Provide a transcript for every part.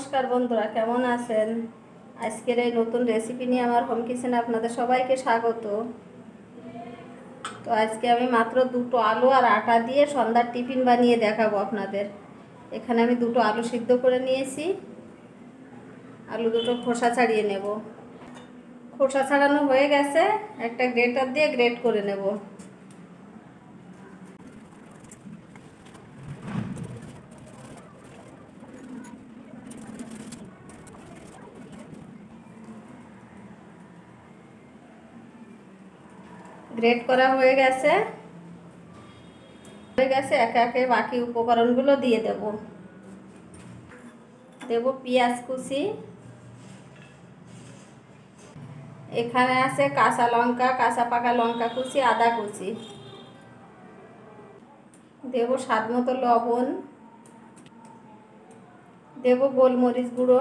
নমস্কার বন্ধুরা, কেমন আছেন? আজকের এই নতুন রেসিপি নিয়ে আমার হোম কিচেনে আপনাদের সবাইকে স্বাগত। তো আজকে আমি মাত্র দুটো আলু আর আটা দিয়ে সন্ধ্যার টিফিন বানিয়ে দেখাবো আপনাদের। এখানে আমি দুটো আলু সিদ্ধ করে নিয়েছি। আলু দুটো খোসা ছাড়িয়ে নেব। খোসা ছাড়ানো হয়ে গেছে, একটা গ্রেটার দিয়ে গ্রেট করে নেব। গ্রেট করা হয়ে গেছে। একে একে বাকি উপকরণগুলো দিয়ে দেব। পেঁয়াজ কুচি, এখানে আছে কাঁচা লঙ্কা, কাঁচা পাকা লঙ্কা কুচি, আদা কুচি। দেব স্বাদ মতো লবণ, দেব গোলমরিচ গুঁড়ো,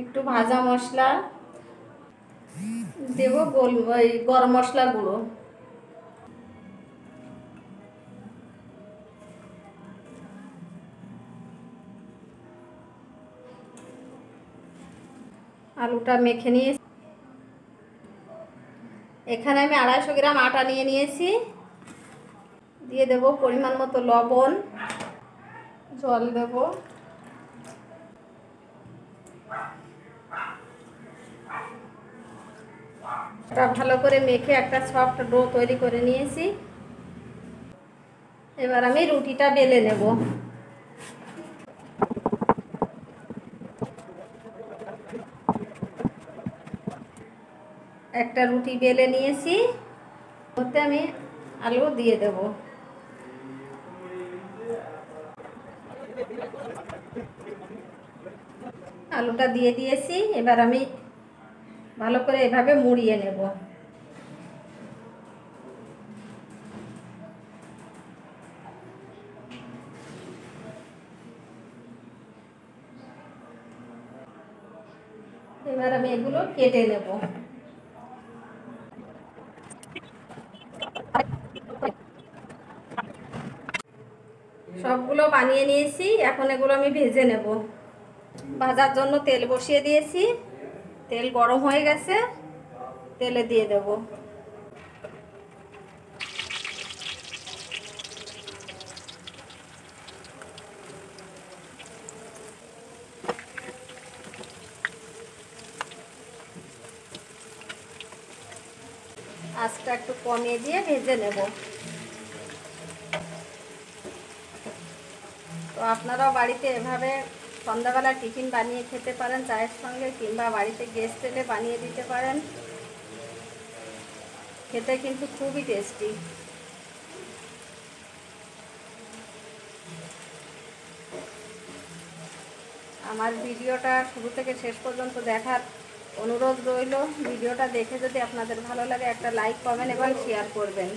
একটু ভাজা মশলা, দেব গরম মশলা গুঁড়ো। আলুটা মেখে নিয়ে এখানে আমি 250 গ্রাম আটা নিয়ে নিয়েছি। দিয়ে দেব পরিমাণ মতো লবণ, জল দেব। এটা ভালো করে মেখে একটা সফট ডো তৈরি করে নিয়েছি। এবার আমি রুটিটা বেলে নেব। একটা রুটি বেলে নিয়েছি, ওতে আমি আলু দিয়ে দেব। আলুটা দিয়ে দিয়েছি, এবার আমি ভালো করে এভাবে মুড়িয়ে নেব। এবার আমি এগুলো কেটে নেব। সবগুলো বানিয়ে নিয়েছি, এখন এগুলো আমি ভেজে নেব। ভাজার জন্য তেল বসিয়ে দিয়েছি, তেল গরম হয়ে গেছে, তেলে দিয়ে দেব। আঁচটা একটু কমিয়ে দিয়ে ভেজে নেব। তো আপনারাও বাড়িতে এভাবে সন্ধ্যাবেলা টিফিন বানিয়ে খেতে পারেন চায়ের সঙ্গে, কিংবা বাড়িতে গেস্ট এলে বানিয়ে দিতে পারেন। খেতে কিন্তু খুবই টেস্টি। আমার ভিডিওটা শুরু থেকে শেষ পর্যন্ত দেখার অনুরোধ রইল। ভিডিওটা দেখে যদি আপনাদের ভালো লাগে একটা লাইক, কমেন্ট এবং শেয়ার করবেন।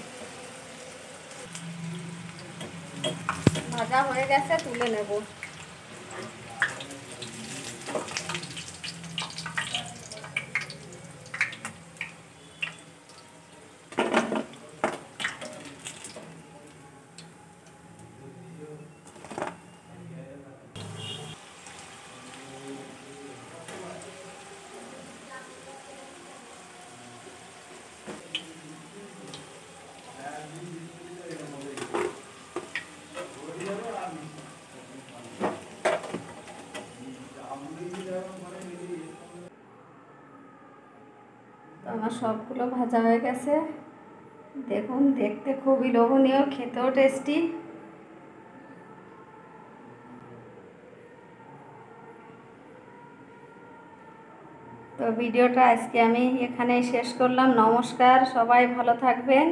ভাজা হয়ে গেছে, তুলে নেব। আমার সবগুলো ভাজা হয়ে গেছে। দেখুন, দেখতে খুবই লোভনীয়, খেতেও টেস্টি। তো ভিডিওটা আজকে আমি এখানেই শেষ করলাম। নমস্কার, সবাই ভালো থাকবেন।